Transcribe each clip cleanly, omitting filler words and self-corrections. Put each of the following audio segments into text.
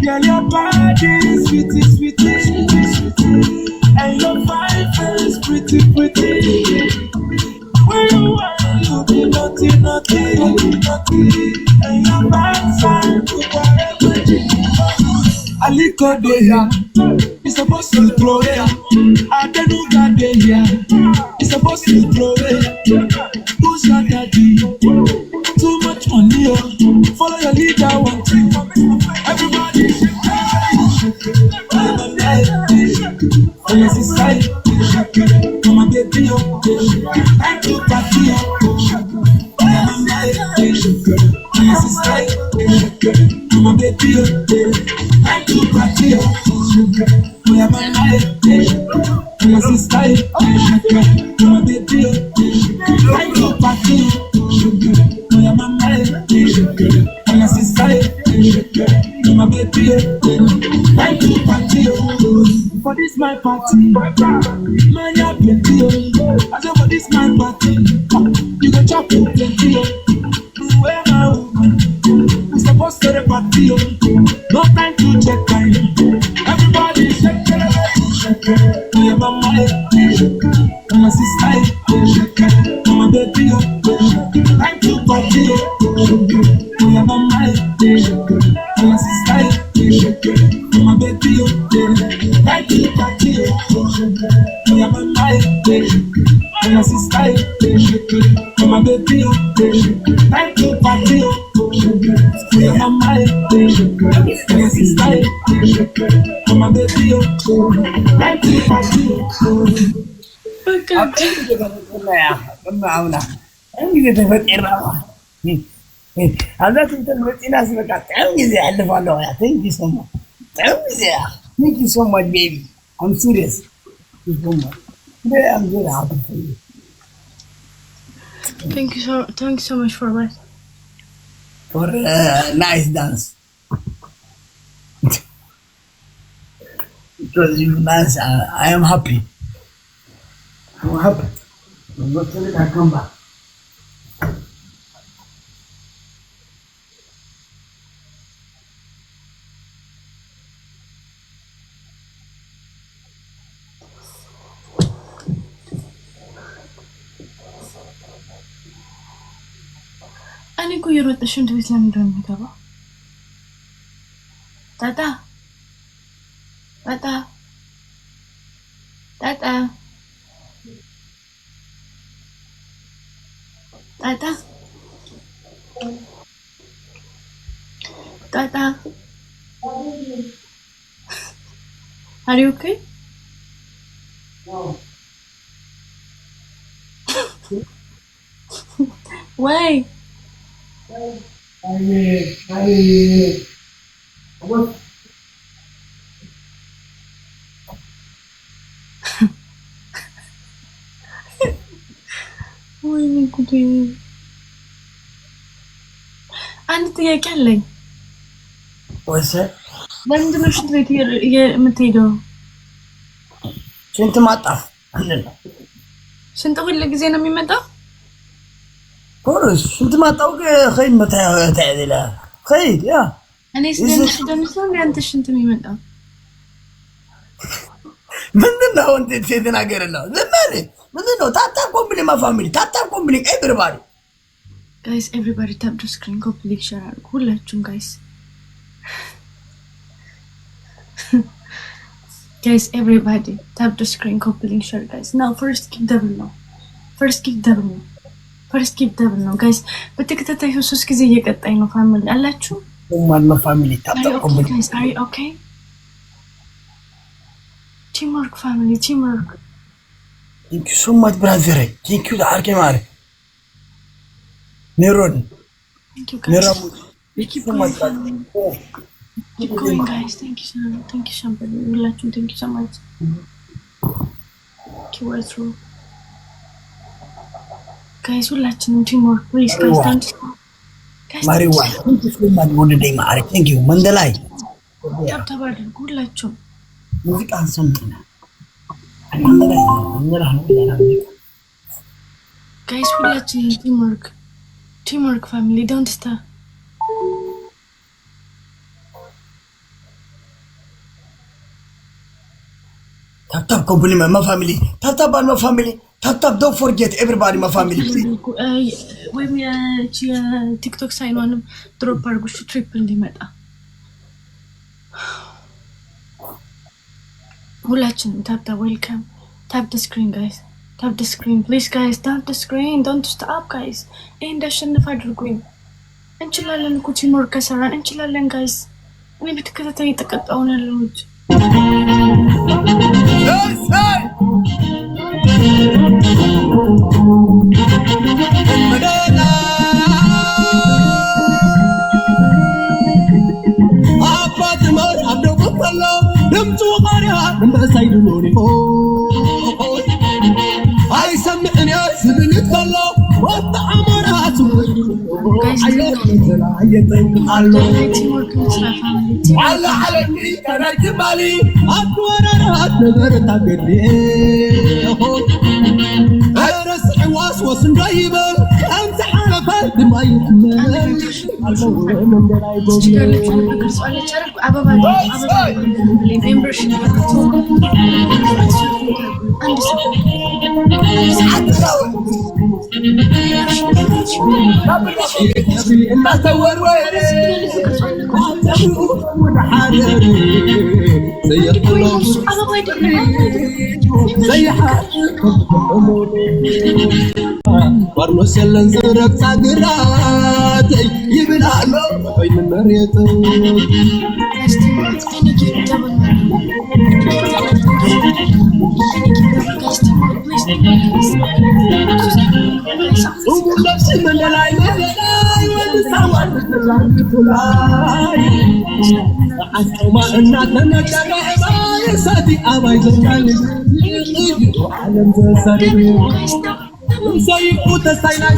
Girl, your body is sweetie, sweetie, sweetie. And your fine face pretty, pretty. Where you are, you be naughty, naughty, naughty. And your backside, you Aliko de ya, it's supposed to throw ya. Adenuga de ya, it's supposed to throw ya. Who's your daddy? Too much money, oh. Follow your leader, one thing. Everybody shake it. On your side, on my baby, oh. Thank you, party, oh. On your side, on my baby, oh. Thank you, party, oh. We are my night, on your side, on my baby, oh. Thank you, party, oh. We are my night, on your side, on my baby, oh. Thank you, party, oh. For this my party, man, you plenty, oh. I say for this my party, you go chop plenty, oh. Where my woman, we supposed to the party, oh. No time to check time. Everybody shake it, we are my mind, my sister, my baby, oh. Time to party, oh. We are my mind, my sister, my baby, oh. Time to party, oh. We are my mind, my sister, my baby, oh. Time to party, oh. We are my mind, my sister, my baby, oh. Time to party, oh. هذا كنت المتينة سبقة تعمل زي اللي فالله thank you so much تعمل زي thank you so much baby I'm serious thank you so much today I'm very happy for you thank you so much for what for nice dance because you dance I am happy I'm happy I'm not telling I come back እኔ እኮ እየሮጠሽ ሽንት ቤት ለምንድን ነው የሚገባው? ታታ ታታ ታታ ታታ ታታ Are you okay? no Why? what ወይኔ ጉዴ! አንድ ጥያቄ አለኝ። ወይስ ለምንድን ነው ሽንት ቤት የምትሄደው? ሽንት ማጣፍ አንደኛ ሽንት ሁሉ ጊዜ ነው የሚመጣው? ኮርስ ሽንት ማጣው ከኸይ መታ ታይደላ ኸይ ያ እኔ ስለምሽደንሰው አንተ ሽንት የሚመጣው ምንድነው? እንዴት የተናገረለው ዘመኔ ምንድነው? ታታ ኮምፕሊ ማ ፋሚሊ ታታ ኮምፕሊ ኤቭሪባዲ guys everybody tap the screen complete share አድርጉ ሁላችሁም guys guys everybody tap the screen complete share guys now first keep double ነው guys በተከታታይ ሶስት ጊዜ እየቀጣይ ነው ፋሚሊ አላችሁ ማን ነው ፋሚሊ ታታ ኮምፕሊ guys are you okay teamwork family teamwork thank you so much brother thank you አርኬ ማረ ኔሮን thank you guys ኔራሙ thank you so much keep going guys thank you so much ሁላችሁም thank you so much keep it through guys ሁላችንም teamwork please guys don't stop guys ማሪዋ thank you so much ወንደይ ማረ thank you መንደላይ ታብታብ አድርጉ ሁላችሁም ሙዚቃ አንሰምና መንደላይ guys ሁላችንም teamwork family don't stop Tap company my family. Tap on my family. Tap don't forget everybody my family. ወይም የቲክቶክ ሳይኗንም ድሮፕ አድርጉሽ ትሪፕል እንዲመጣ ሁላችንም ታፕ ዌልካም ታፕ the screen guys tap the screen please guys tap the screen don't stop guys እንዳሸንፍ አድርጉኝ እንችላለን እኮ ቲሞር ከሰራን እንችላለን guys እኔ በተከታታይ ተቀጣው ነው ልጅ على علني كانت مالي أكوانا نقدر تقدي أرس حواس وسنجايبل أنت حرفت ما يحمل من درايبل ورمسلن زرق صقرات يبلالو بين المريت نفسي من العين ونسوان اللاي حسما اننا نجمع ما يساتي اباي زكاني وعلم زسري سيقوت السيناي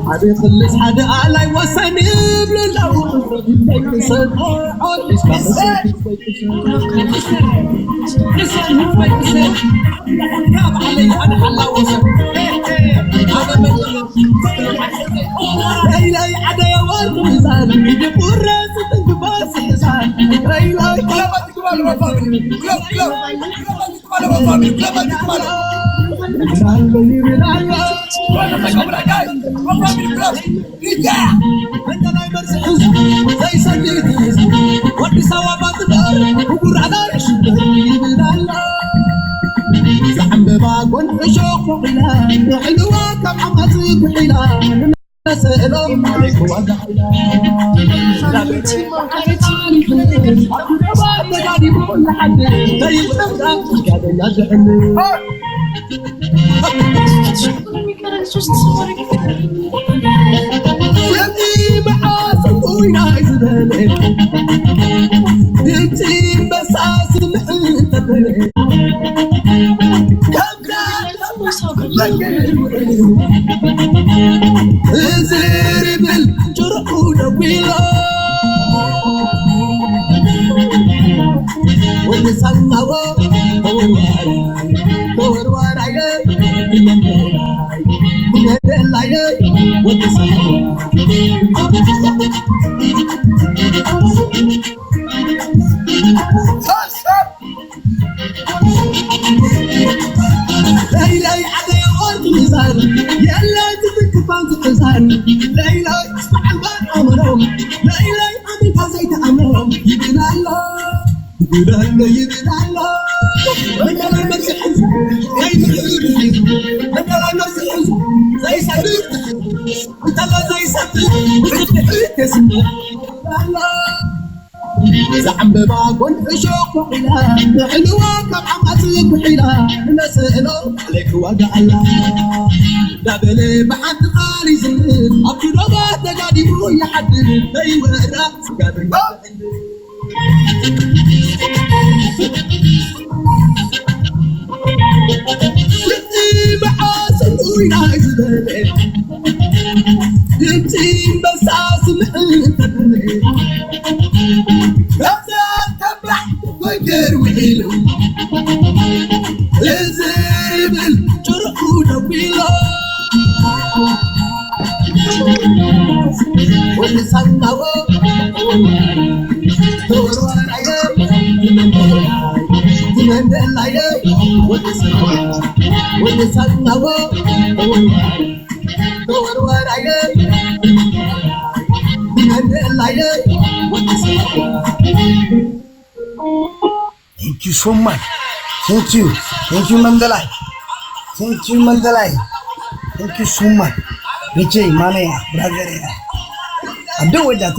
حدا يخلص حدا علي وسني بلو انا حلا وسن لاي عدا يا ورد ميزان يدبر راس تنقباس حسان لاي كلامك تقبل ما فاهمني سلام عليكم زربل جرحونا ويلا ونسلوا دور ورايا ندلايا ونسلوا لاي عدا يا ورد ميزان يلا تذكفان تقزان لاي اسمع البان امرهم لاي امي كازيت امرهم يبنا الله يبنا الله انا لا مسح زي انا لا مسح زي صديق انت لا زي صديق تسمع الله زعم بابون عشوق وحلا حلوة كم عمتك وحلا نسأله عليك وقع الله دابلي بحد قاري زين أبو ربات قادي هو يحدد أي ورا قابل انتي معاسن ويناي زبالي انتي بساس محنتني ويلو زربل جرحونا ويلا ونسلوا Thank you so much. Thank you. Thank you, Mandalay. Thank you, Mandalay. Thank you so much. Richie, Mane, brother. I do what that.